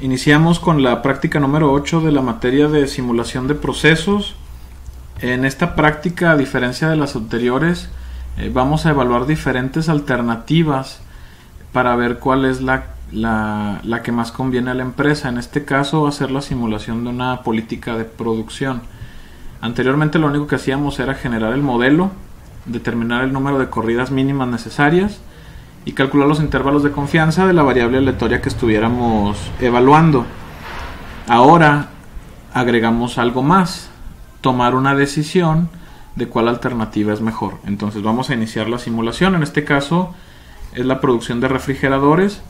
Iniciamos con la práctica número 8 de la materia de simulación de procesos. En esta práctica, a diferencia de las anteriores, vamos a evaluar diferentes alternativas para ver cuál es la que más conviene a la empresa. En este caso va a ser la simulación de una política de producción. Anteriormente lo único que hacíamos era generar el modelo, determinar el número de corridas mínimas necesarias y calcular los intervalos de confianza de la variable aleatoria que estuviéramos evaluando. Ahora agregamos algo más, tomar una decisión de cuál alternativa es mejor. Entonces vamos a iniciar la simulación. En este caso es la producción de refrigeradores,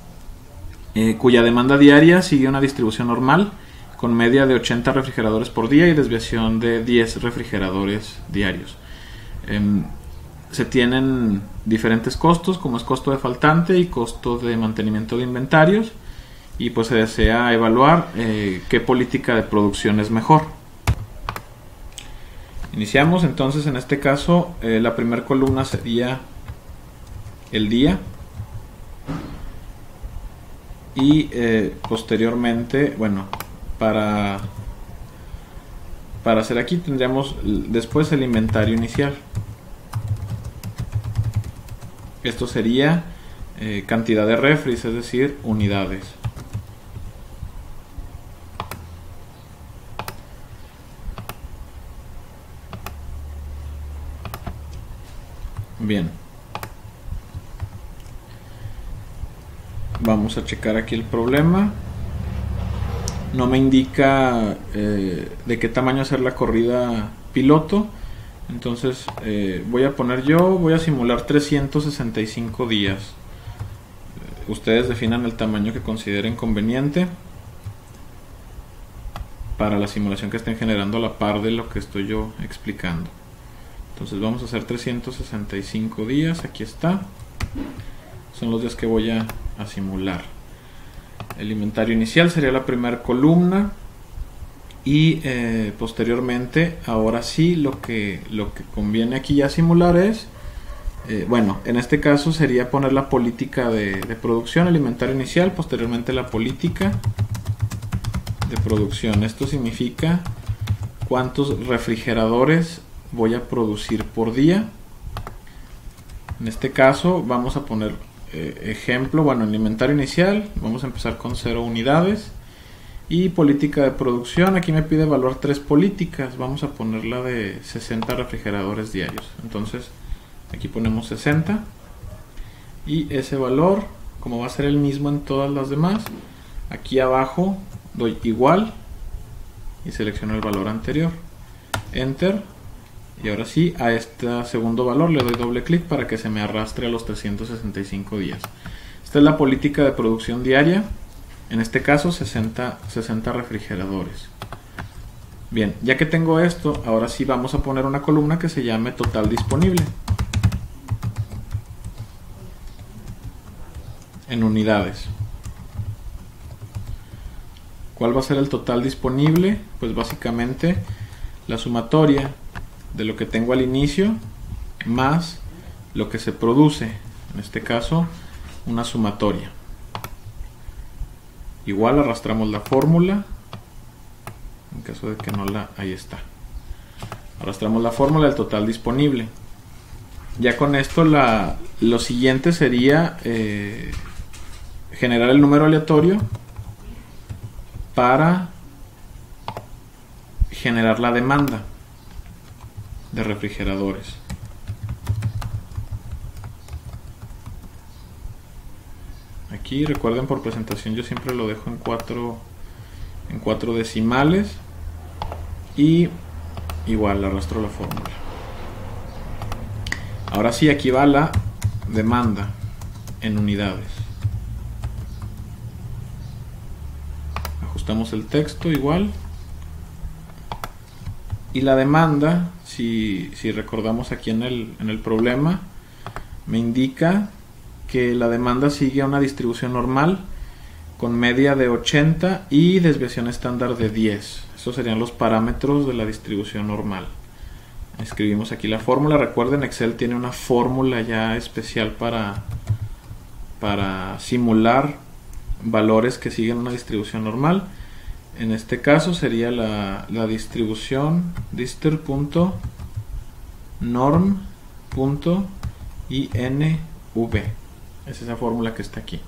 cuya demanda diaria sigue una distribución normal con media de 80 refrigeradores por día y desviación de 10 refrigeradores diarios. Se tienen diferentes costos, como es costo de faltante y costo de mantenimiento de inventarios, y pues se desea evaluar qué política de producción es mejor. Iniciamos entonces. En este caso la primera columna sería el día y posteriormente, bueno, para hacer aquí tendríamos después el inventario inicial. Esto sería cantidad de refris, es decir, unidades. Bien. Vamos a checar aquí el problema. No me indica de qué tamaño hacer la corrida piloto. Entonces voy a simular 365 días. Ustedes definan el tamaño que consideren conveniente para la simulación que estén generando a la par de lo que estoy yo explicando. Entonces vamos a hacer 365 días. Aquí está. Son los días que voy a simular. El inventario inicial sería la primera columna. Y posteriormente, ahora sí, lo que conviene aquí ya simular es, bueno, en este caso sería poner la política de producción, el inventario inicial, posteriormente la política de producción. Esto significa cuántos refrigeradores voy a producir por día. En este caso vamos a poner ejemplo, bueno, el inventario inicial, vamos a empezar con 0 unidades. Y política de producción, aquí me pide evaluar 3 políticas. Vamos a poner la de 60 refrigeradores diarios. Entonces aquí ponemos 60. Y ese valor, como va a ser el mismo en todas las demás, aquí abajo doy igual y selecciono el valor anterior. Enter. Y ahora sí, a este segundo valor le doy doble clic para que se me arrastre a los 365 días. Esta es la política de producción diaria. En este caso 60 refrigeradores. Bien, ya que tengo esto, ahora sí vamos a poner una columna que se llame total disponible. En unidades. ¿Cuál va a ser el total disponible? Pues básicamente la sumatoria de lo que tengo al inicio más lo que se produce. En este caso, una sumatoria. Igual arrastramos la fórmula, en caso de que no ahí está. Arrastramos la fórmula del total disponible. Ya con esto lo siguiente sería generar el número aleatorio para generar la demanda de refrigeradores. Aquí recuerden, por presentación yo siempre lo dejo en 4 decimales y igual arrastro la fórmula. Ahora sí, aquí va la demanda en unidades. Ajustamos el texto igual. Y la demanda, si recordamos aquí en el problema, me indica que la demanda sigue a una distribución normal con media de 80 y desviación estándar de 10. Estos serían los parámetros de la distribución normal. Escribimos aquí la fórmula. Recuerden, Excel tiene una fórmula ya especial para simular valores que siguen una distribución normal. En este caso sería la distribución distr.norm.inv. Es esa fórmula que está aquí.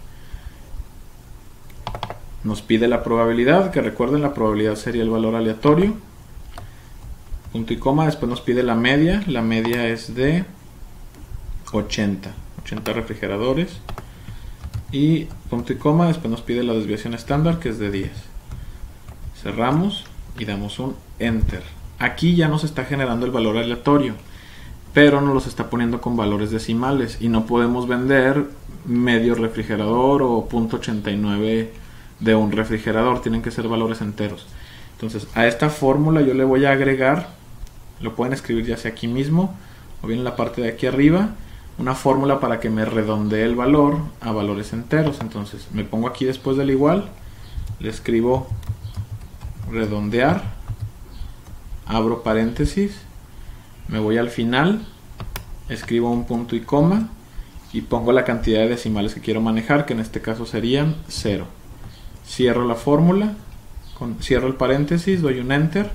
Nos pide la probabilidad, que recuerden, la probabilidad sería el valor aleatorio. Punto y coma, después nos pide la media es de 80 refrigeradores. Y punto y coma, después nos pide la desviación estándar, que es de 10. Cerramos y damos un Enter. Aquí ya nos está generando el valor aleatorio, pero nos los está poniendo con valores decimales y no podemos vender medio refrigerador o 0.89 de un refrigerador, tienen que ser valores enteros. Entonces a esta fórmula yo le voy a agregar, lo pueden escribir ya sea aquí mismo o bien en la parte de aquí arriba, una fórmula para que me redondee el valor a valores enteros. Entonces me pongo aquí después del igual, le escribo redondear, abro paréntesis, me voy al final, escribo un punto y coma y pongo la cantidad de decimales que quiero manejar, que en este caso serían 0. Cierro la fórmula, cierro el paréntesis, doy un Enter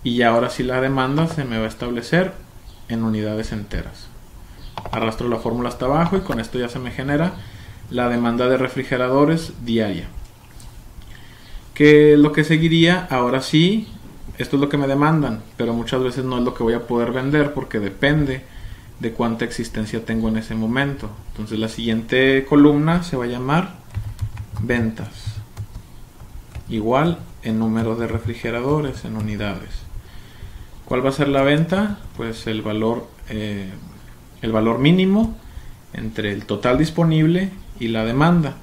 y ya ahora sí la demanda se me va a establecer en unidades enteras. Arrastro la fórmula hasta abajo y con esto ya se me genera la demanda de refrigeradores diaria. ¿Qué es lo que seguiría? Ahora sí, esto es lo que me demandan, pero muchas veces no es lo que voy a poder vender porque depende de cuánta existencia tengo en ese momento. Entonces la siguiente columna se va a llamar ventas, igual en número de refrigeradores en unidades. ¿Cuál va a ser la venta? Pues el valor mínimo entre el total disponible y la demanda.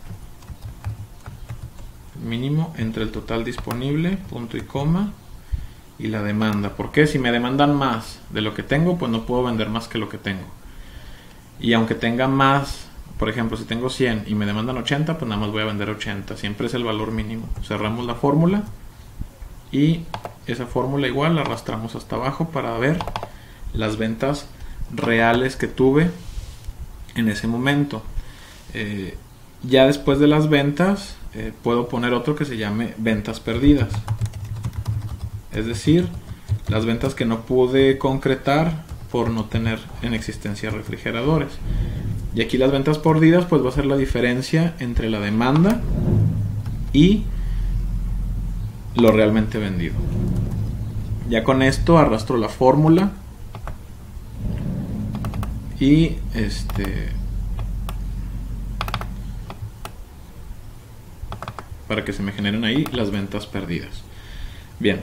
Mínimo entre el total disponible, punto y coma, y la demanda. Porque si me demandan más de lo que tengo, pues no puedo vender más que lo que tengo. Y aunque tenga más, por ejemplo, si tengo 100 y me demandan 80, pues nada más voy a vender 80. Siempre es el valor mínimo. Cerramos la fórmula y esa fórmula igual la arrastramos hasta abajo para ver las ventas reales que tuve en ese momento. Ya después de las ventas puedo poner otro que se llame ventas perdidas, es decir, las ventas que no pude concretar por no tener en existencia refrigeradores. Y aquí las ventas perdidas pues va a ser la diferencia entre la demanda y lo realmente vendido. Ya con esto arrastro la fórmula y para que se me generen ahí las ventas perdidas. Bien,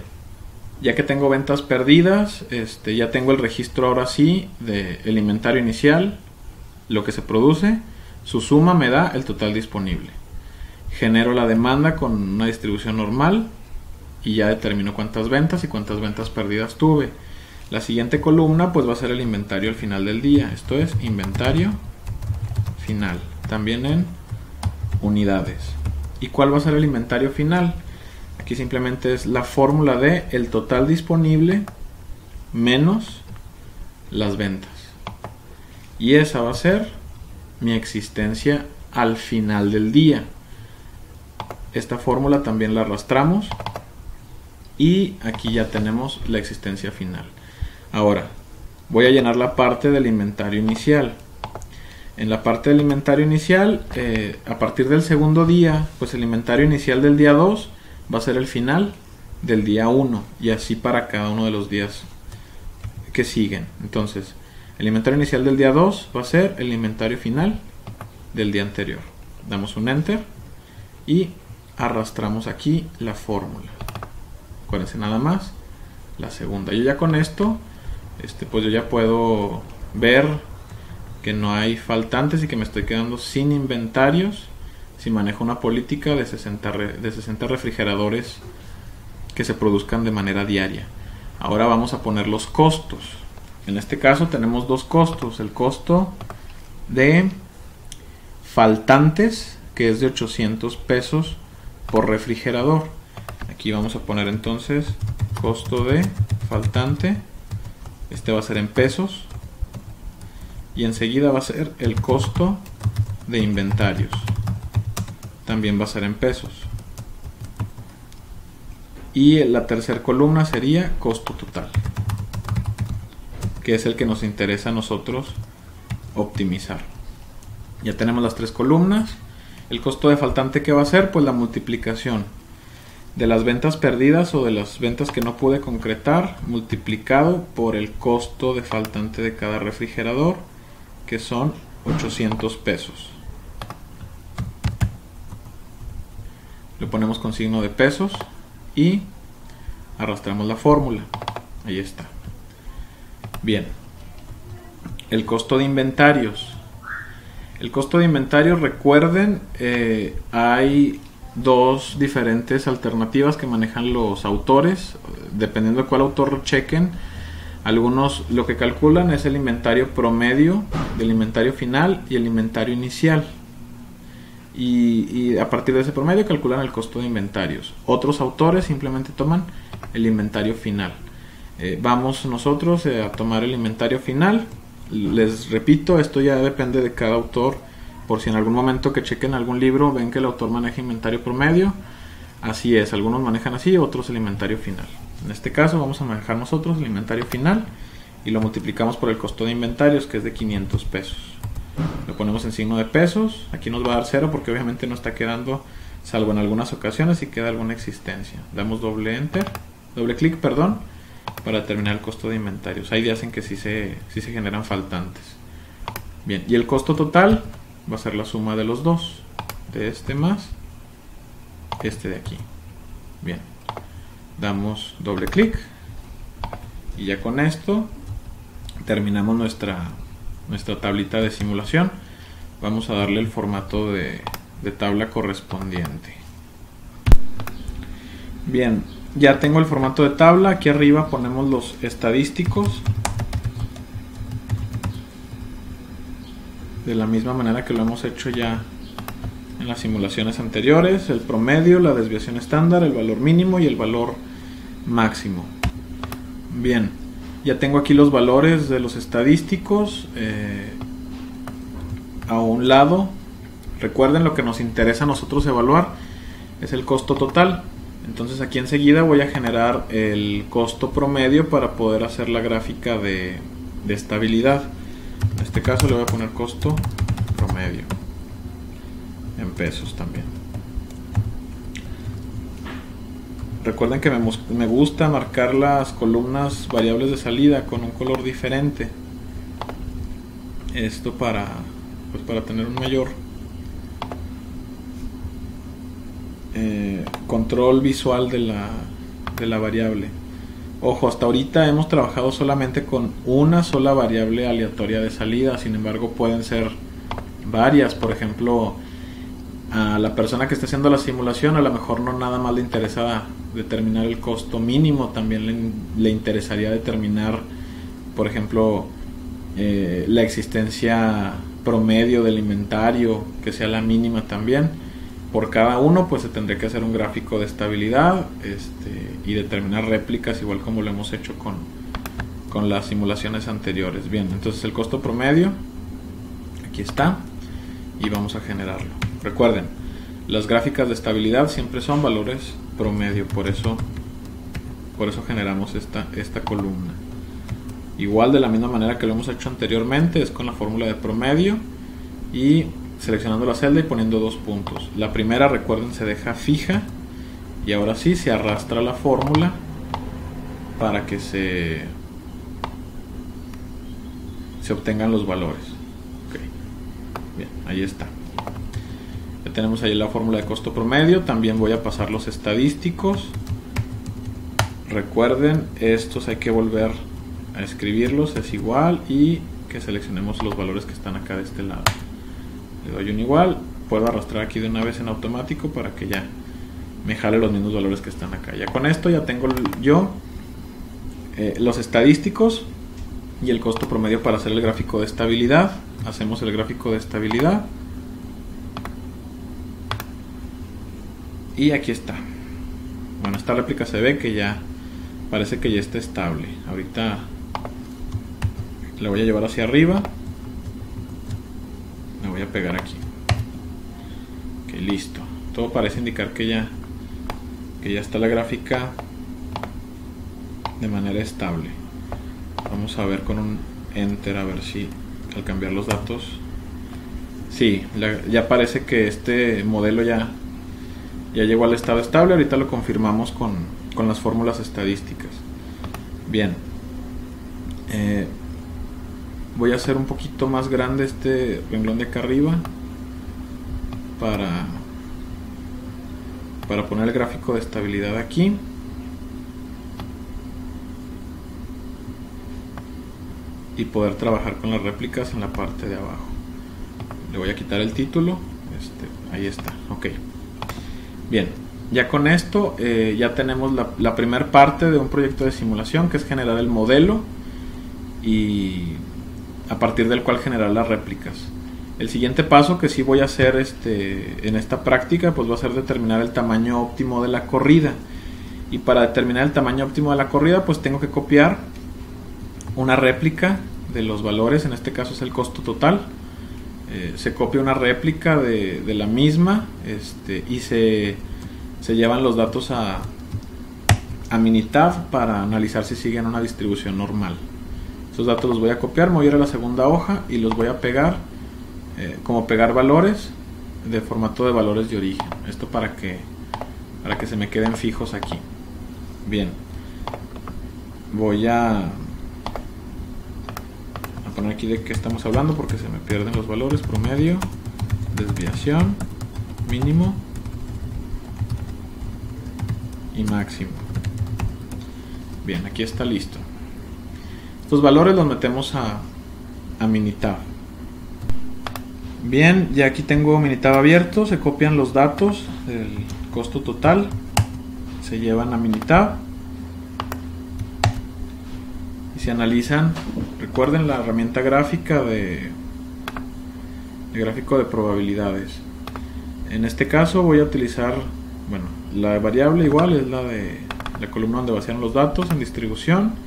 ya que tengo ventas perdidas, ya tengo el registro ahora sí del inventario inicial, lo que se produce, su suma me da el total disponible. Genero la demanda con una distribución normal y ya determino cuántas ventas y cuántas ventas perdidas tuve. La siguiente columna pues va a ser el inventario al final del día, esto es inventario final, también en unidades. ¿Y cuál va a ser el inventario final? Aquí simplemente es la fórmula de el total disponible menos las ventas. Y esa va a ser mi existencia al final del día. Esta fórmula también la arrastramos y aquí ya tenemos la existencia final. Ahora voy a llenar la parte del inventario inicial. En la parte del inventario inicial, a partir del segundo día, pues el inventario inicial del día 2 va a ser el final del día 1 y así para cada uno de los días que siguen. Entonces, el inventario inicial del día 2 va a ser el inventario final del día anterior. Damos un Enter y arrastramos aquí la fórmula. Acuérdense nada más la segunda. Yo ya con esto, pues yo ya puedo ver que no hay faltantes y que me estoy quedando sin inventarios si manejo una política de 60 refrigeradores que se produzcan de manera diaria. Ahora vamos a poner los costos. En este caso tenemos dos costos. El costo de faltantes, que es de 800 pesos por refrigerador. Aquí vamos a poner entonces costo de faltante. Este va a ser en pesos. Y enseguida va a ser el costo de inventarios. también va a ser en pesos. Y la tercera columna sería costo total, que es el que nos interesa a nosotros optimizar. Ya tenemos las tres columnas. El costo de faltante, ¿qué va a ser? Pues la multiplicación de las ventas perdidas o de las ventas que no pude concretar multiplicado por el costo de faltante de cada refrigerador, que son 800 pesos. Le ponemos con signo de pesos y arrastramos la fórmula. Ahí está. Bien. El costo de inventarios. El costo de inventarios, recuerden, hay dos diferentes alternativas que manejan los autores. Dependiendo de cuál autor chequen, algunos lo que calculan es el inventario promedio del inventario final y el inventario inicial. Y a partir de ese promedio calculan el costo de inventarios. Otros autores simplemente toman el inventario final. Vamos nosotros a tomar el inventario final. Les repito, esto ya depende de cada autor. Por si en algún momento que chequen algún libro ven que el autor maneja inventario promedio, así es, algunos manejan así, otros el inventario final. En este caso vamos a manejar nosotros el inventario final y lo multiplicamos por el costo de inventarios, que es de 500 pesos. Lo ponemos en signo de pesos. Aquí nos va a dar 0 porque obviamente no está quedando, salvo en algunas ocasiones, si queda alguna existencia. Damos doble clic, perdón, para determinar el costo de inventarios. Hay días en que sí se generan faltantes. Bien, y el costo total va a ser la suma de los dos, de este más este de aquí. Bien, damos doble clic y ya con esto terminamos nuestra tablita de simulación. Vamos a darle el formato de tabla correspondiente. Bien, ya tengo el formato de tabla. Aquí arriba ponemos los estadísticos, de la misma manera que lo hemos hecho ya en las simulaciones anteriores. El promedio, la desviación estándar, el valor mínimo y el valor máximo. Bien, ya tengo aquí los valores de los estadísticos. A un lado, recuerden, lo que nos interesa a nosotros evaluar es el costo total. Entonces aquí enseguida voy a generar el costo promedio para poder hacer la gráfica de estabilidad. En este caso le voy a poner costo promedio en pesos también. Recuerden que me gusta marcar las columnas variables de salida con un color diferente. Esto para tener un mayor control visual de la variable. Ojo, hasta ahorita hemos trabajado solamente con una sola variable aleatoria de salida. Sin embargo, pueden ser varias. Por ejemplo, a la persona que está haciendo la simulación a lo mejor no nada más le interesa determinar el costo mínimo, también le interesaría determinar, por ejemplo, la existencia promedio del inventario, que sea la mínima también. Por cada uno pues se tendría que hacer un gráfico de estabilidad y determinar réplicas, igual como lo hemos hecho con las simulaciones anteriores. Bien, entonces el costo promedio aquí está y vamos a generarlo. Recuerden, las gráficas de estabilidad siempre son valores promedio, por eso generamos esta columna. Igual, de la misma manera que lo hemos hecho anteriormente, es con la fórmula de promedio y seleccionando la celda y poniendo 2 puntos. La primera, recuerden, se deja fija y ahora sí se arrastra la fórmula para que se obtengan los valores. Okay. Bien, ahí está. Ya tenemos ahí la fórmula de costo promedio. También voy a pasar los estadísticos. Recuerden, estos hay que volver a escribirlos, es igual, y que seleccionemos los valores que están acá de este lado. Le doy un igual, puedo arrastrar aquí de una vez en automático para que ya me jale los mismos valores que están acá. Ya con esto ya tengo yo los estadísticos y el costo promedio para hacer el gráfico de estabilidad. Hacemos el gráfico de estabilidad y aquí está. Bueno, esta réplica se ve que ya parece que ya está estable. Ahorita la voy a llevar hacia arriba, la voy a pegar aquí. Ok, listo. todo parece indicar que ya está la gráfica de manera estable. Vamos a ver con un enter a ver si al cambiar los datos, sí, ya parece que este modelo ya llegó al estado estable. Ahorita lo confirmamos con las fórmulas estadísticas. Bien, voy a hacer un poquito más grande este renglón de acá arriba para poner el gráfico de estabilidad aquí. Y poder trabajar con las réplicas en la parte de abajo. Le voy a quitar el título. Ahí está. Ok. Bien. Ya con esto ya tenemos la primera parte de un proyecto de simulación, que es generar el modelo y a partir del cual generar las réplicas. El siguiente paso que sí voy a hacer en esta práctica, pues va a ser determinar el tamaño óptimo de la corrida. Y para determinar el tamaño óptimo de la corrida, pues tengo que copiar una réplica de los valores. En este caso es el costo total. Se copia una réplica de la misma y se llevan los datos a Minitab para analizar si siguen una distribución normal. Estos datos los voy a copiar, me voy a ir a la segunda hoja y los voy a pegar como pegar valores de formato de valores de origen. Esto para que se me queden fijos aquí. Bien, voy a poner aquí de qué estamos hablando porque se me pierden los valores: promedio, desviación, mínimo y máximo. Bien, aquí está listo. Estos valores los metemos a Minitab. Bien, ya aquí tengo Minitab abierto. Se copian los datos del costo total, se llevan a Minitab y se analizan. Recuerden la herramienta gráfica de gráfico de probabilidades. En este caso voy a utilizar, bueno, la variable igual es la de la columna donde vaciaron los datos. En distribución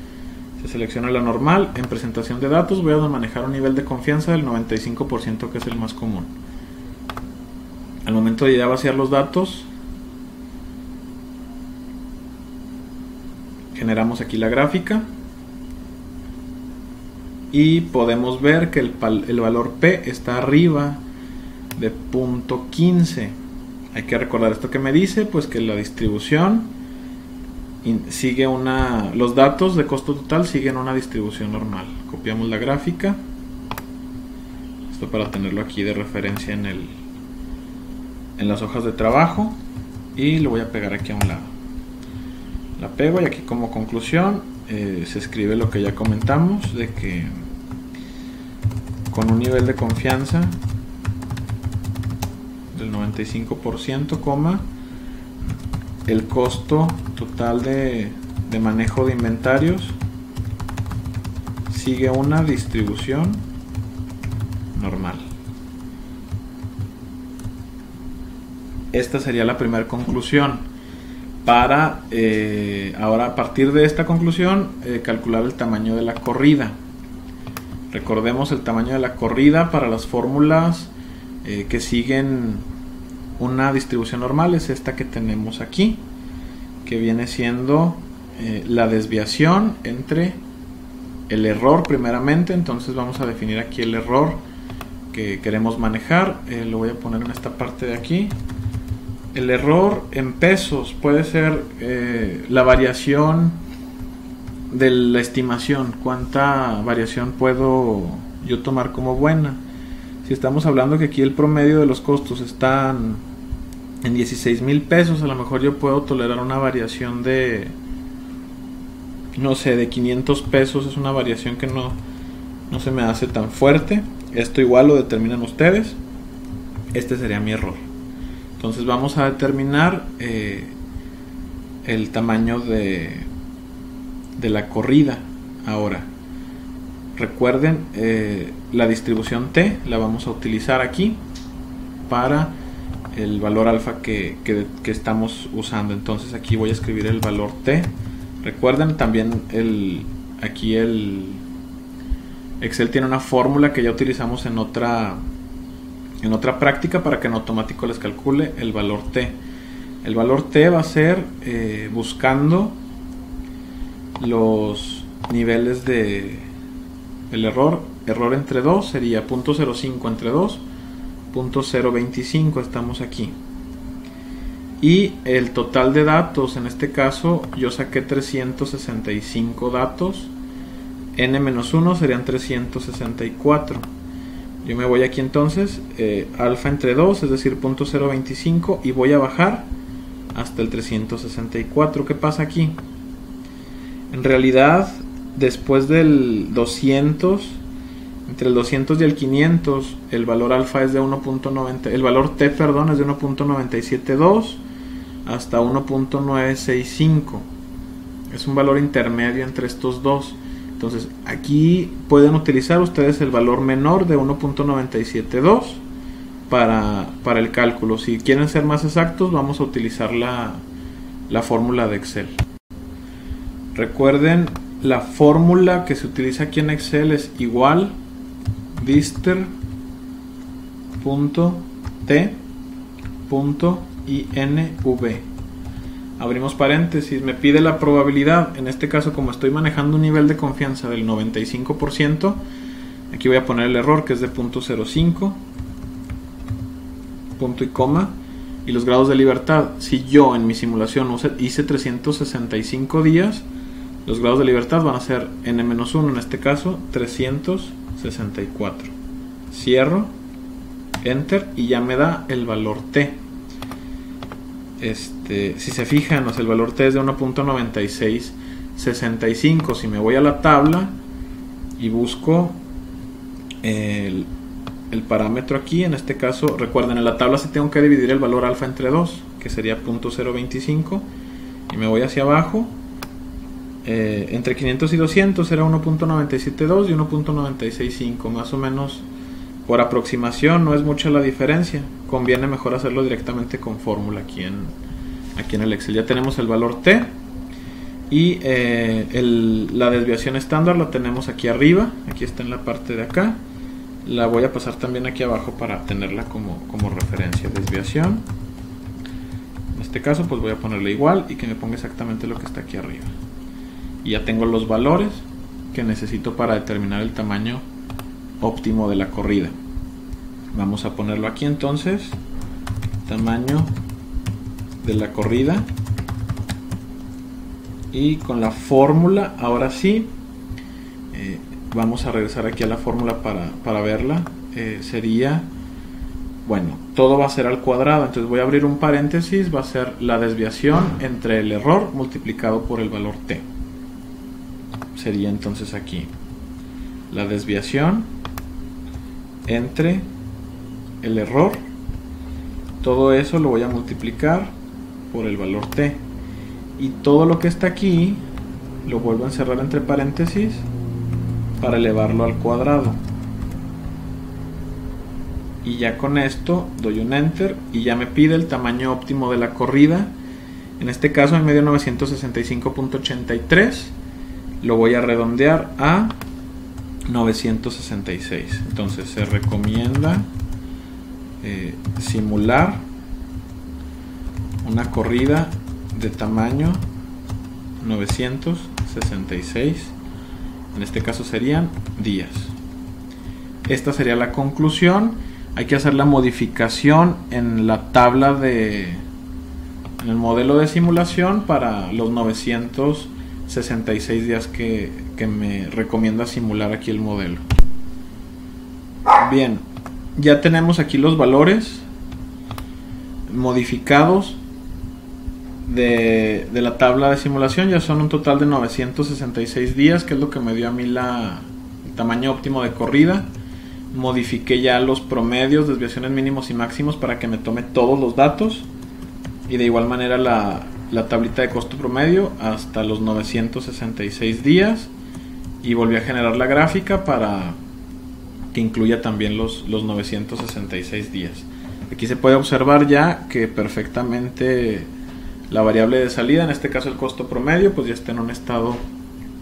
se selecciona la normal. En presentación de datos voy a manejar un nivel de confianza del 95%, que es el más común. Al momento de ya vaciar los datos, generamos aquí la gráfica y podemos ver que el valor P está arriba de 0.15. Hay que recordar esto que me dice, pues que la distribución sigue los datos de costo total siguen una distribución normal. Copiamos la gráfica, esto para tenerlo aquí de referencia en las hojas de trabajo, y lo voy a pegar aquí a un lado. La pego y aquí como conclusión se escribe lo que ya comentamos, de que con un nivel de confianza del 95%, el costo total de manejo de inventarios sigue una distribución normal. Esta sería la primera conclusión. Para ahora, a partir de esta conclusión, calcular el tamaño de la corrida. Recordemos el tamaño de la corrida para las fórmulas que siguen una distribución normal, es esta que tenemos aquí, que viene siendo la desviación entre el error primeramente. Entonces vamos a definir aquí el error que queremos manejar. Lo voy a poner en esta parte de aquí. El error en pesos puede ser la variación de la estimación, cuánta variación puedo yo tomar como buena. Si estamos hablando que aquí el promedio de los costos están en 16,000 pesos, a lo mejor yo puedo tolerar una variación de, no sé, de 500 pesos. Es una variación que no se me hace tan fuerte. Esto igual lo determinan ustedes. Este sería mi error. Entonces vamos a determinar el tamaño de la corrida. Ahora recuerden, la distribución T la vamos a utilizar aquí para el valor alfa que estamos usando. Entonces aquí voy a escribir el valor T. Recuerden también aquí el Excel tiene una fórmula que ya utilizamos en otra en otra práctica para que en automático les calcule el valor t. El valor t va a ser buscando los niveles de el error entre 2 sería 0.05 entre 2, 0.025, estamos aquí. Y el total de datos, en este caso yo saqué 365 datos, n-1 serían 364. Yo me voy aquí entonces, alfa entre 2, es decir 0.025, y voy a bajar hasta el 364. ¿Qué pasa aquí? En realidad, después del 200, entre el 200 y el 500, el valor alfa es de 1.90, el valor t, perdón, es de 1.972 hasta 1.965. Es un valor intermedio entre estos dos. Entonces, aquí pueden utilizar ustedes el valor menor de 1.972 para el cálculo. Si quieren ser más exactos, vamos a utilizar la fórmula de Excel. Recuerden, la fórmula que se utiliza aquí en Excel es igual dister.t.inv. Abrimos paréntesis, me pide la probabilidad. En este caso, como estoy manejando un nivel de confianza del 95%, aquí voy a poner el error, que es de 0.05, punto y coma, y los grados de libertad. Si yo en mi simulación hice 365 días, los grados de libertad van a ser n-1, en este caso 364. Cierro, enter, y ya me da el valor t. Si se fijan, el valor t es de 1.9665. Si me voy a la tabla y busco el parámetro aquí, en este caso, recuerden, en la tabla sí tengo que dividir el valor alfa entre 2, que sería 0.025, y me voy hacia abajo. Entre 500 y 200 era 1.972 y 1.965, más o menos por aproximación, no es mucha la diferencia. Conviene mejor hacerlo directamente con fórmula aquí en el Excel. Ya tenemos el valor t, y la desviación estándar la tenemos aquí arriba, aquí está en la parte de acá. La voy a pasar también aquí abajo para tenerla como referencia. Desviación, en este caso pues voy a ponerle igual y que me ponga exactamente lo que está aquí arriba. Y ya tengo los valores que necesito para determinar el tamaño óptimo de la corrida. Vamos a ponerlo aquí entonces, tamaño de la corrida, y con la fórmula, ahora sí, vamos a regresar aquí a la fórmula para verla. Sería, bueno, todo va a ser al cuadrado, entonces voy a abrir un paréntesis, va a ser la desviación entre el error multiplicado por el valor t. Sería entonces aquí la desviación entre el error, todo eso lo voy a multiplicar por el valor t, y todo lo que está aquí lo vuelvo a encerrar entre paréntesis para elevarlo al cuadrado, y ya con esto doy un enter y ya me pide el tamaño óptimo de la corrida. En este caso me dio 965.83, lo voy a redondear a 966. Entonces se recomienda simular una corrida de tamaño 966, en este caso serían días. Esta sería la conclusión. Hay que hacer la modificación en la tabla en el modelo de simulación para los 966 días que me recomienda simular aquí el modelo. Bien, ya tenemos aquí los valores modificados de la tabla de simulación. Ya son un total de 966 días, que es lo que me dio a mí el tamaño óptimo de corrida. Modifiqué ya los promedios, desviaciones mínimos y máximos para que me tome todos los datos, y de igual manera la tablita de costo promedio hasta los 966 días, y volví a generar la gráfica para que incluya también los 966 días. Aquí se puede observar ya que perfectamente la variable de salida, en este caso el costo promedio, pues ya está en un estado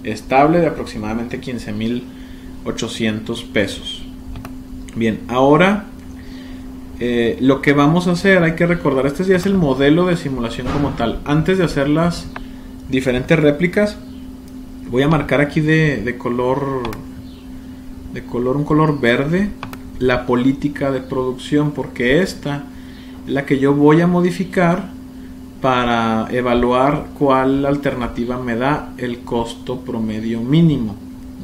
estable de aproximadamente 15,800 pesos. Bien, ahora lo que vamos a hacer, hay que recordar, este ya es el modelo de simulación como tal. Antes de hacer las diferentes réplicas, voy a marcar aquí de color un color verde la política de producción, porque esta es la que yo voy a modificar para evaluar cuál alternativa me da el costo promedio mínimo.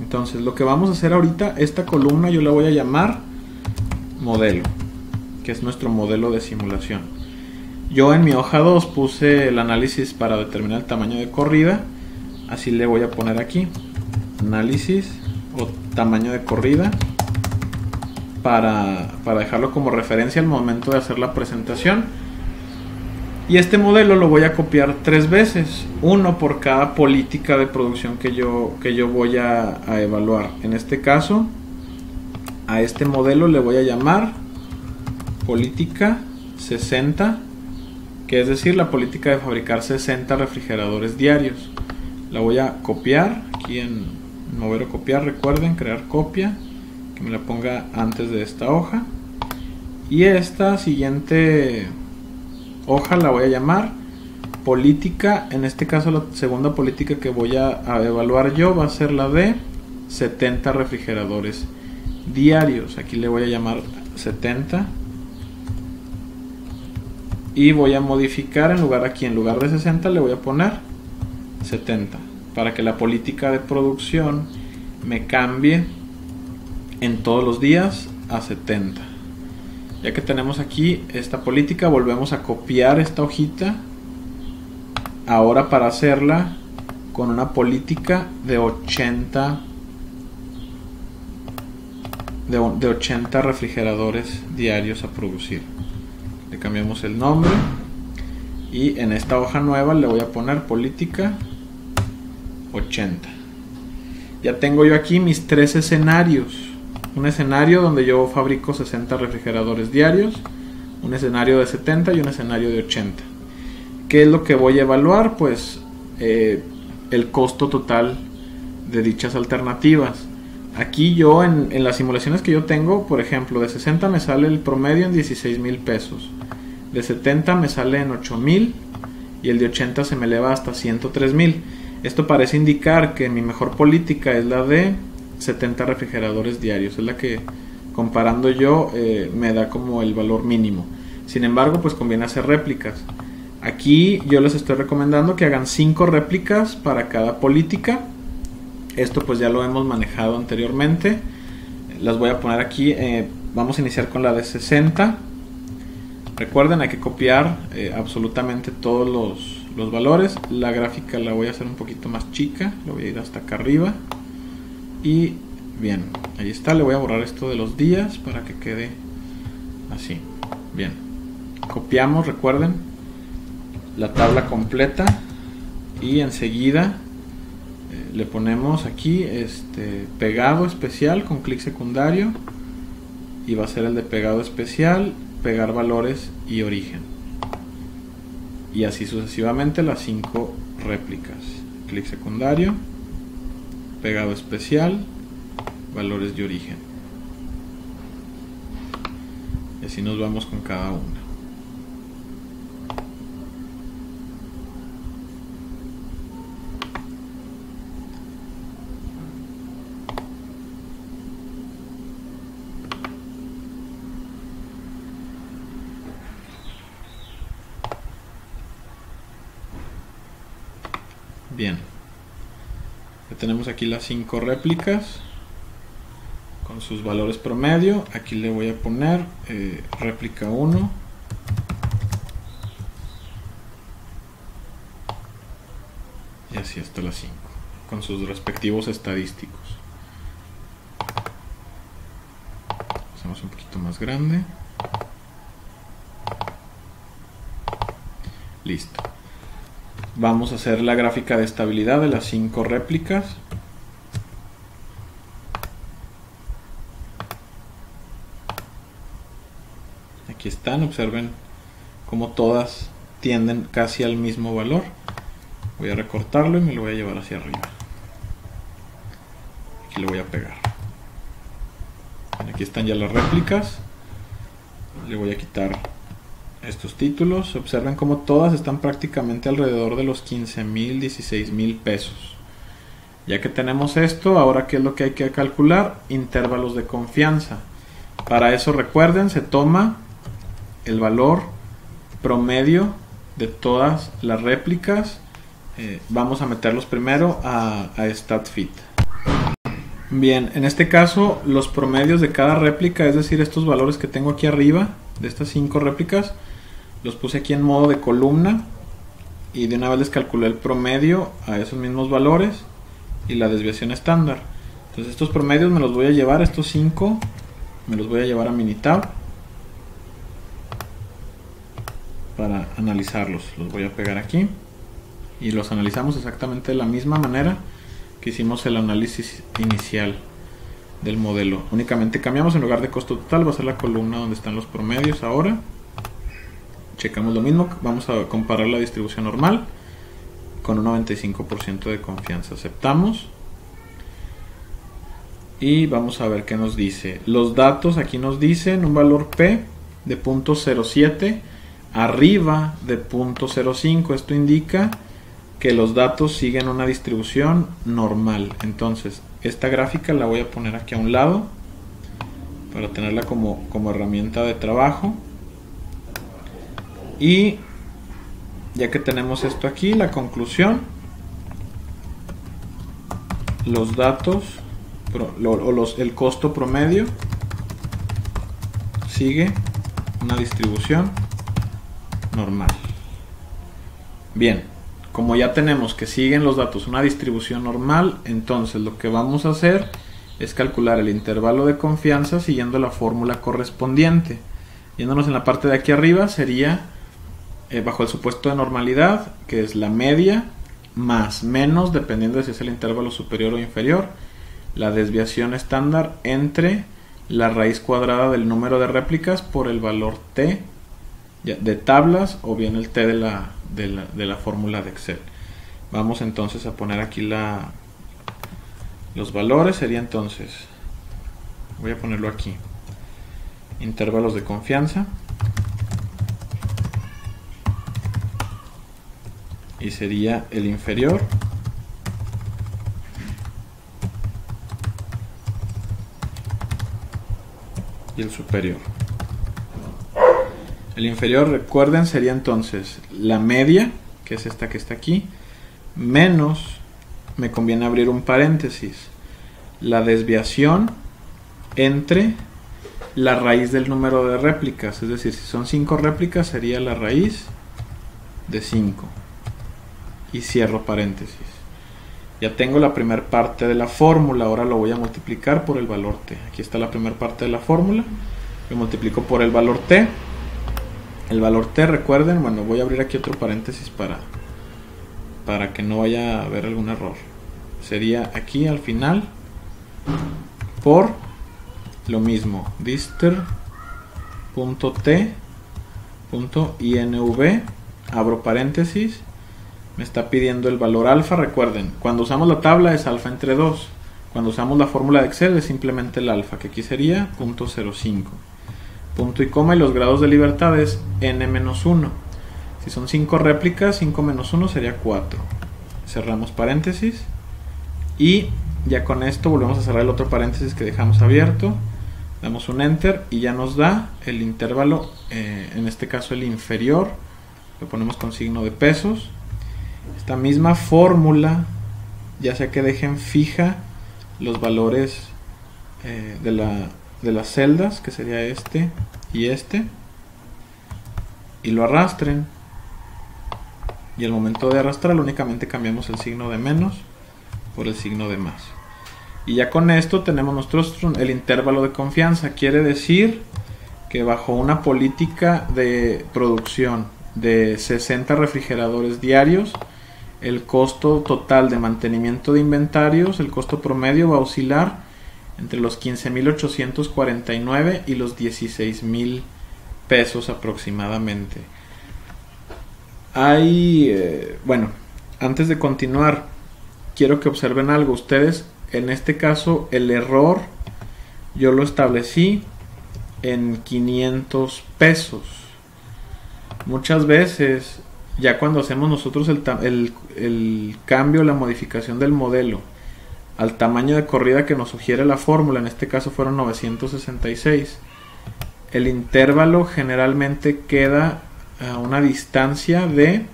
Entonces lo que vamos a hacer ahorita, esta columna yo la voy a llamar modelo, que es nuestro modelo de simulación. Yo en mi hoja 2 puse el análisis para determinar el tamaño de corrida, así le voy a poner aquí análisis o tamaño de corrida para dejarlo como referencia al momento de hacer la presentación. Y este modelo lo voy a copiar 3 veces, uno por cada política de producción que yo voy a evaluar. En este caso, a este modelo le voy a llamar política 60, que es decir, la política de fabricar 60 refrigeradores diarios. La voy a copiar aquí en mover o copiar, recuerden, crear copia, que me la ponga antes de esta hoja. Y esta siguiente hoja la voy a llamar política, en este caso la segunda política que voy a evaluar yo va a ser la de 70 refrigeradores diarios. Aquí le voy a llamar 70 y voy a modificar en lugar de 60 le voy a poner 70 para que la política de producción me cambie en todos los días a 70. Ya que tenemos aquí esta política, volvemos a copiar esta hojita ahora para hacerla con una política de 80 refrigeradores diarios a producir. Le cambiamos el nombre y en esta hoja nueva le voy a poner política 80. Ya tengo yo aquí mis 3 escenarios. Un escenario donde yo fabrico 60 refrigeradores diarios, un escenario de 70 y un escenario de 80. ¿Qué es lo que voy a evaluar? Pues el costo total de dichas alternativas. Aquí yo en las simulaciones que yo tengo, por ejemplo, de 60 me sale el promedio en 16,000 pesos, de 70 me sale en 8,000 y el de 80 se me eleva hasta 103,000. Esto parece indicar que mi mejor política es la de 70 refrigeradores diarios, es la que comparando yo me da como el valor mínimo. Sin embargo, pues conviene hacer réplicas. Aquí yo les estoy recomendando que hagan 5 réplicas para cada política. Esto pues ya lo hemos manejado anteriormente. Las voy a poner aquí. Vamos a iniciar con la de 60. Recuerden, hay que copiar absolutamente todos los valores. La gráfica la voy a hacer un poquito más chica, la voy a ir hasta acá arriba. Y bien, ahí está. Le voy a borrar esto de los días para que quede así. Bien, copiamos, recuerden, la tabla completa y enseguida le ponemos aquí pegado especial con clic secundario y va a ser el de pegado especial, pegar valores y origen, y así sucesivamente las 5 réplicas. Clic secundario, pegado especial, valores de origen, y así nos vamos con cada una. Bien, ya tenemos aquí las 5 réplicas con sus valores promedio. Aquí le voy a poner réplica 1, y así hasta las 5 con sus respectivos estadísticos. Hacemos un poquito más grande. Listo. Vamos a hacer la gráfica de estabilidad de las 5 réplicas. Aquí están, observen cómo todas tienden casi al mismo valor. Voy a recortarlo y me lo voy a llevar hacia arriba. Aquí le voy a pegar. Aquí están ya las réplicas. Le voy a quitar estos títulos. Observen cómo todas están prácticamente alrededor de los 15,000, 16,000 pesos. Ya que tenemos esto, ahora ¿qué es lo que hay que calcular? Intervalos de confianza. Para eso, recuerden, se toma el valor promedio de todas las réplicas. Vamos a meterlos primero a StatFit. Bien, en este caso los promedios de cada réplica, es decir, estos valores que tengo aquí arriba, de estas 5 réplicas, los puse aquí en modo de columna y de una vez les calculé el promedio a esos mismos valores y la desviación estándar. Entonces estos promedios me los voy a llevar, estos 5 me los voy a llevar a Minitab para analizarlos. Los voy a pegar aquí y los analizamos exactamente de la misma manera que hicimos el análisis inicial del modelo. Únicamente cambiamos, en lugar de costo total va a ser la columna donde están los promedios. Ahora checamos lo mismo, vamos a comparar la distribución normal con un 95% de confianza. Aceptamos y vamos a ver qué nos dice. Los datos aquí nos dicen un valor P de 0.07 arriba de 0.05. Esto indica que los datos siguen una distribución normal. Entonces esta gráfica la voy a poner aquí a un lado para tenerla como herramienta de trabajo. Y ya que tenemos esto aquí, la conclusión: los datos el costo promedio sigue una distribución normal. Bien, como ya tenemos que siguen los datos una distribución normal, entonces lo que vamos a hacer es calcular el intervalo de confianza siguiendo la fórmula correspondiente. Yéndonos en la parte de aquí arriba, sería bajo el supuesto de normalidad, que es la media más menos, dependiendo de si es el intervalo superior o inferior, la desviación estándar entre la raíz cuadrada del número de réplicas por el valor t de tablas o bien el t de la fórmula de Excel. Vamos entonces a poner aquí los valores. Sería entonces, voy a ponerlo aquí, intervalos de confianza, y sería el inferior y el superior. El inferior, recuerden, sería entonces la media, que es esta que está aquí, menos, me conviene abrir un paréntesis, la desviación entre la raíz del número de réplicas. Es decir, si son 5 réplicas sería la raíz de 5 y cierro paréntesis. Ya tengo la primera parte de la fórmula. Ahora lo voy a multiplicar por el valor t. Aquí está la primera parte de la fórmula, lo multiplico por el valor t. El valor t, recuerden, bueno, voy a abrir aquí otro paréntesis para que no vaya a haber algún error. Sería aquí al final por lo mismo, distr.t.inv, abro paréntesis, me está pidiendo el valor alfa. Recuerden, cuando usamos la tabla es alfa entre 2, cuando usamos la fórmula de Excel es simplemente el alfa, que aquí sería 0.05, punto y coma, y los grados de libertad es n-1. Si son 5 réplicas, 5 menos 1 sería 4. Cerramos paréntesis y ya con esto volvemos a cerrar el otro paréntesis que dejamos abierto, damos un enter y ya nos da el intervalo, en este caso el inferior, lo ponemos con signo de pesos. Esta misma fórmula, ya sea que dejen fija los valores de las celdas, que sería este y este, y lo arrastren, y al momento de arrastrar únicamente cambiamos el signo de menos por el signo de más, y ya con esto tenemos el intervalo de confianza. Quiere decir que bajo una política de producción de 60 refrigeradores diarios, el costo total de mantenimiento de inventarios, el costo promedio, va a oscilar entre los 15,849 y los 16,000 pesos aproximadamente. Bueno, antes de continuar, quiero que observen algo. Ustedes, en este caso, el error yo lo establecí en 500 pesos. Muchas veces, ya cuando hacemos nosotros el cambio, la modificación del modelo al tamaño de corrida que nos sugiere la fórmula, en este caso fueron 966, el intervalo generalmente queda a una distancia de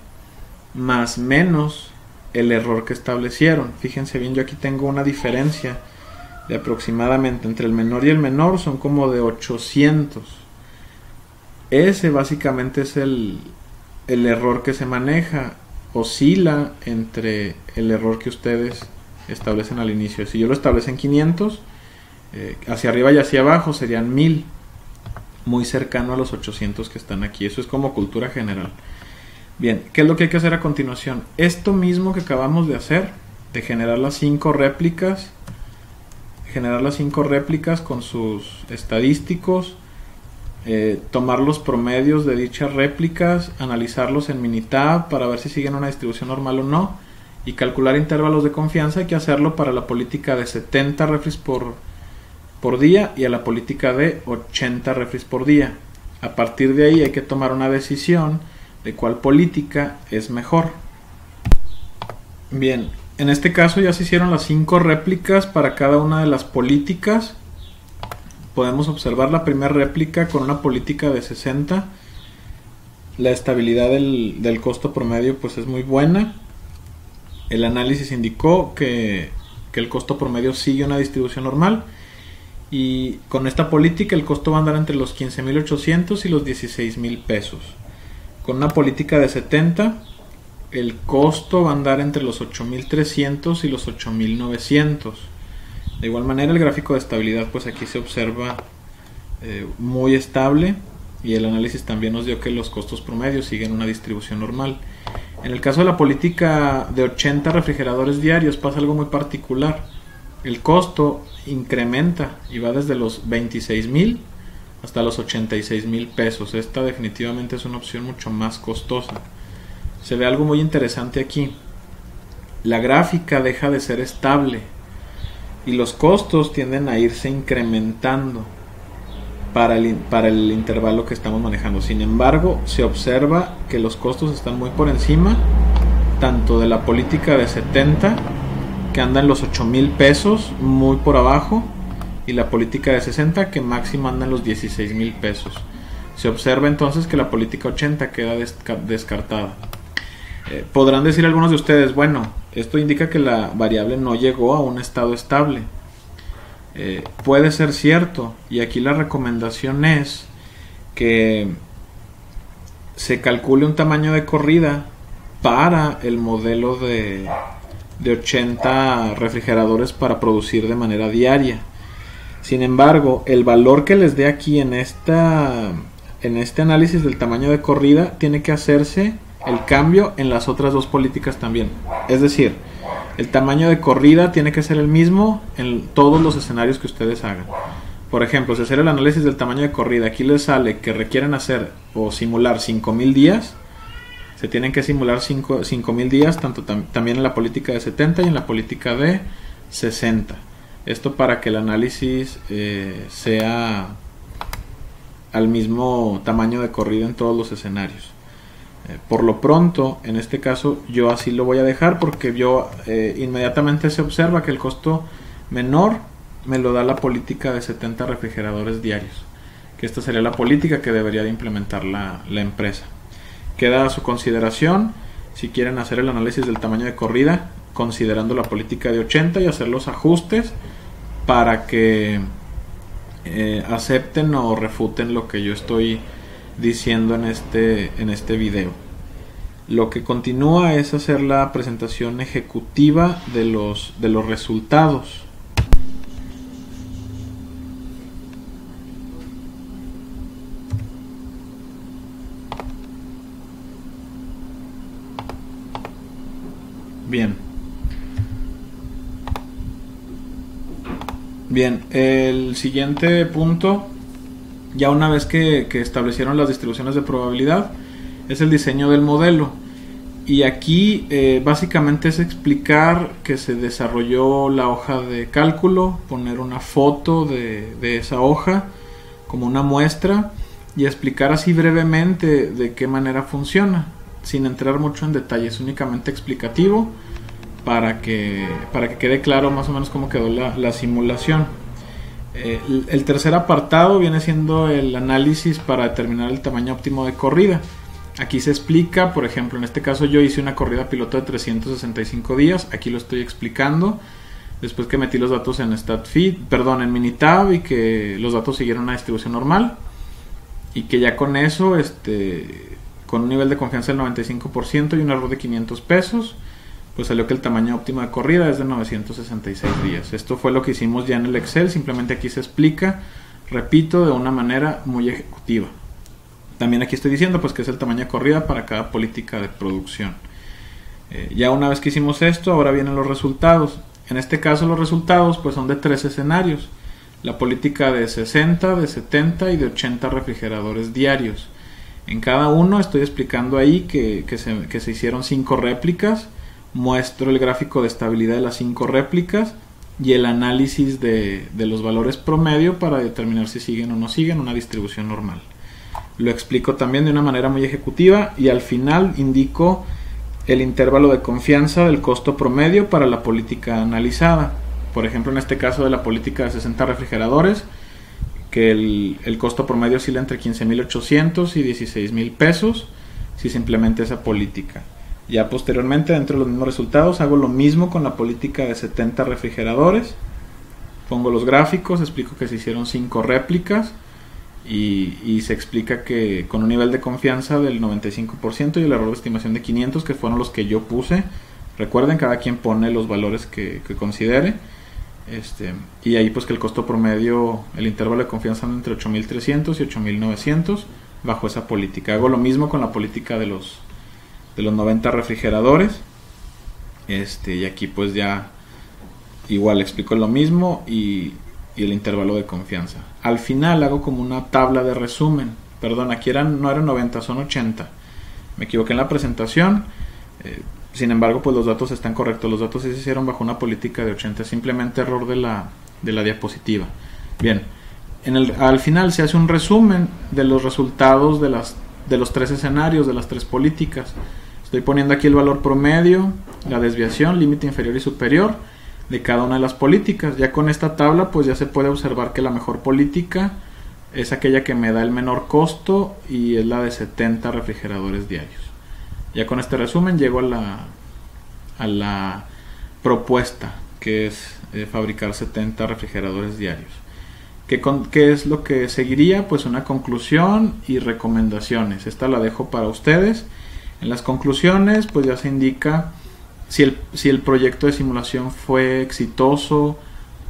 más menos el error que establecieron. Fíjense bien, yo aquí tengo una diferencia de aproximadamente entre el menor y el menor, son como de 800. Ese básicamente es el error que se maneja, oscila entre el error que ustedes establecen al inicio. Si yo lo establezco en 500, hacia arriba y hacia abajo serían 1000, muy cercano a los 800 que están aquí. Eso es como cultura general. Bien, ¿qué es lo que hay que hacer a continuación? Esto mismo que acabamos de hacer, de generar las 5 réplicas, con sus estadísticos, tomar los promedios de dichas réplicas, analizarlos en Minitab para ver si siguen una distribución normal o no, y calcular intervalos de confianza. Hay que hacerlo para la política de 70 refres por día y a la política de 80 refres por día. A partir de ahí hay que tomar una decisión de cuál política es mejor. Bien, en este caso ya se hicieron las 5 réplicas para cada una de las políticas. Podemos observar la primera réplica con una política de 60. La estabilidad del costo promedio pues es muy buena. El análisis indicó que el costo promedio sigue una distribución normal, y con esta política el costo va a andar entre los 15.800 y los 16.000 pesos. Con una política de 70 el costo va a andar entre los 8.300 y los 8.900. De igual manera el gráfico de estabilidad pues aquí se observa muy estable, y el análisis también nos dio que los costos promedios siguen una distribución normal. En el caso de la política de 80 refrigeradores diarios pasa algo muy particular. El costo incrementa y va desde los 26.000 hasta los 86.000 pesos. Esta definitivamente es una opción mucho más costosa. Se ve algo muy interesante aquí. La gráfica deja de ser estable y los costos tienden a irse incrementando para el intervalo que estamos manejando. Sin embargo, se observa que los costos están muy por encima, tanto de la política de 70, que anda en los 8.000 pesos, muy por abajo, y la política de 60, que máximo anda en los 16.000 pesos. Se observa entonces que la política 80 queda descartada. Podrán decir algunos de ustedes, bueno, esto indica que la variable no llegó a un estado estable. Puede ser cierto, y aquí la recomendación es que se calcule un tamaño de corrida para el modelo de 80 refrigeradores para producir de manera diaria. Sin embargo, el valor que les dé aquí en este análisis del tamaño de corrida tiene que hacerse el cambio en las otras dos políticas también. Es decir, el tamaño de corrida tiene que ser el mismo en todos los escenarios que ustedes hagan. Por ejemplo, si hacer el análisis del tamaño de corrida, aquí les sale que requieren hacer o simular 5.000 días, se tienen que simular 5.000 días también en la política de 70 y en la política de 60. Esto para que el análisis sea al mismo tamaño de corrida en todos los escenarios. Por lo pronto, en este caso yo así lo voy a dejar, porque inmediatamente se observa que el costo menor me lo da la política de 70 refrigeradores diarios, que esta sería la política que debería de implementar la empresa. Queda a su consideración si quieren hacer el análisis del tamaño de corrida considerando la política de 80 y hacer los ajustes para que acepten o refuten lo que yo estoy diciendo en este video. Lo que continúa es hacer la presentación ejecutiva de los resultados. Bien, el siguiente punto, ya una vez que establecieron las distribuciones de probabilidad, es el diseño del modelo. Y aquí básicamente es explicar que se desarrolló la hoja de cálculo, poner una foto de esa hoja como una muestra y explicar así brevemente de qué manera funciona, sin entrar mucho en detalles, únicamente explicativo para que quede claro más o menos cómo quedó la simulación. El tercer apartado viene siendo el análisis para determinar el tamaño óptimo de corrida. Aquí se explica, por ejemplo, en este caso yo hice una corrida piloto de 365 días, aquí lo estoy explicando, después que metí los datos en en Minitab y que los datos siguieron una distribución normal y que ya con eso, con un nivel de confianza del 95% y un error de 500 pesos, pues salió que el tamaño óptimo de corrida es de 966 días. Esto fue lo que hicimos ya en el Excel, simplemente aquí se explica, repito, de una manera muy ejecutiva. También aquí estoy diciendo pues que es el tamaño de corrida para cada política de producción. Ya una vez que hicimos esto, ahora vienen los resultados. En este caso los resultados pues son de 3 escenarios. La política de 60, de 70 y de 80 refrigeradores diarios. En cada uno estoy explicando ahí que se hicieron 5 réplicas. Muestro el gráfico de estabilidad de las 5 réplicas y el análisis de los valores promedio para determinar si siguen o no siguen una distribución normal. Lo explico también de una manera muy ejecutiva y al final indico el intervalo de confianza del costo promedio para la política analizada. Por ejemplo, en este caso de la política de 60 refrigeradores, que el costo promedio oscila entre 15.800 y 16.000 pesos si se implementa esa política. Ya posteriormente, dentro de los mismos resultados, hago lo mismo con la política de 70 refrigeradores. Pongo los gráficos, explico que se hicieron 5 réplicas y se explica que con un nivel de confianza del 95% y el error de estimación de 500, que fueron los que yo puse. Recuerden, cada quien pone los valores que considere. Y ahí pues que el costo promedio, el intervalo de confianza entre 8.300 y 8.900 bajo esa política. Hago lo mismo con la política de los 90 refrigeradores. Y aquí pues ya igual explico lo mismo y el intervalo de confianza. Al final hago como una tabla de resumen. Perdón, aquí no eran 90, son 80. Me equivoqué en la presentación. Sin embargo, pues los datos están correctos. Los datos sí se hicieron bajo una política de 80. Simplemente error de la diapositiva. Bien, al final se hace un resumen de los resultados de los 3 escenarios, de las 3 políticas. Estoy poniendo aquí el valor promedio, la desviación, límite inferior y superior de cada una de las políticas. Ya con esta tabla pues ya se puede observar que la mejor política es aquella que me da el menor costo y es la de 70 refrigeradores diarios. Ya con este resumen llego a la propuesta, que es fabricar 70 refrigeradores diarios. ¿Qué es lo que seguiría? Pues una conclusión y recomendaciones. Esta la dejo para ustedes. En las conclusiones pues ya se indica si el proyecto de simulación fue exitoso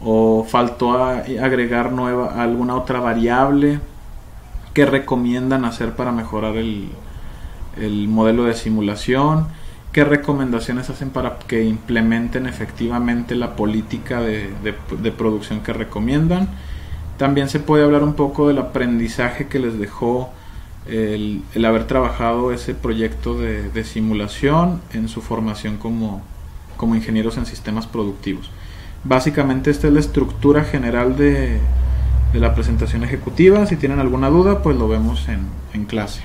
o faltó agregar alguna otra variable, qué recomiendan hacer para mejorar el modelo de simulación, qué recomendaciones hacen para que implementen efectivamente la política de producción que recomiendan. También se puede hablar un poco del aprendizaje que les dejó el haber trabajado ese proyecto de simulación en su formación como ingenieros en sistemas productivos. Básicamente esta es la estructura general de la presentación ejecutiva. Si tienen alguna duda pues lo vemos en clase.